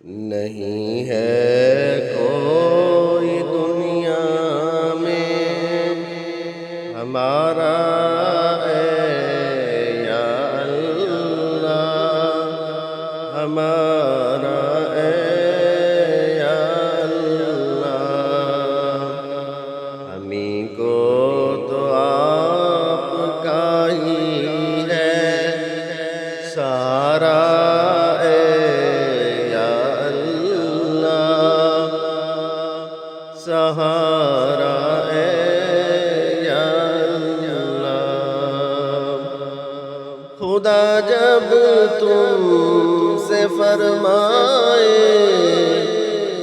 نہیں ہے کوئی دنیا میں ہمارا اے یا اللہ، ہمارا اے یا اللہ، ہمیں کو تو آپ کا ہی ہے سارا سہارا اے یا اللہ۔ خدا جب تم سے فرمائے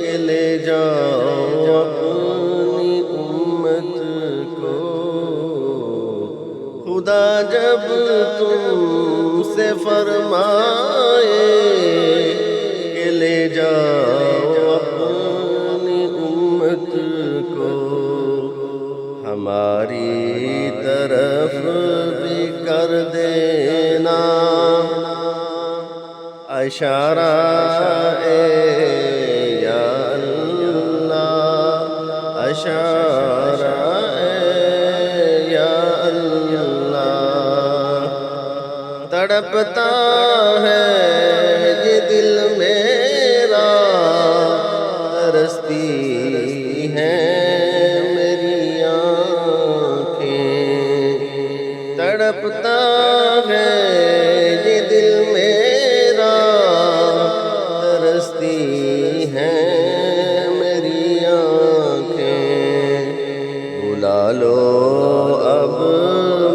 کہ لے جاؤ اپنی امت کو، خدا جب تم سے فرمائے کہ لے جاؤ اپنی امت کو، ہماری طرف بھی کر دینا اشارہ اے یا اللہ، اشارہ اے یا اللہ۔ تڑپتا ہے یہ دل میرا، ترستی ہیں میری آنکھیں، تڑپتا ہے یہ دل میرا، ترستی ہیں میری آنکھیں۔ بلا لو اب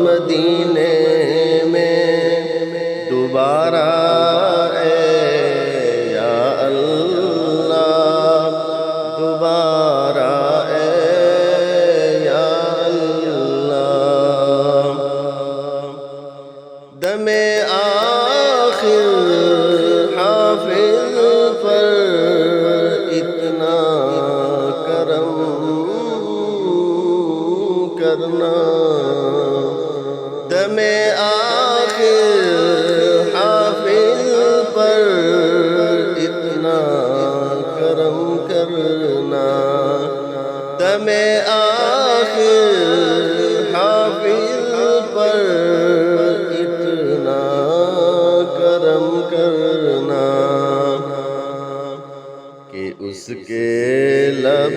مدینے میں دوبارہ اے یا اللہ، دوبارہ اے یا اللہ۔ دم آخر حافظ پر اتنا کرم کرنا، دم آخر حافظ پر اتنا کرم کرنا، دم آخر حافظ پر اتنا کرم کرنا کہ اس کے لب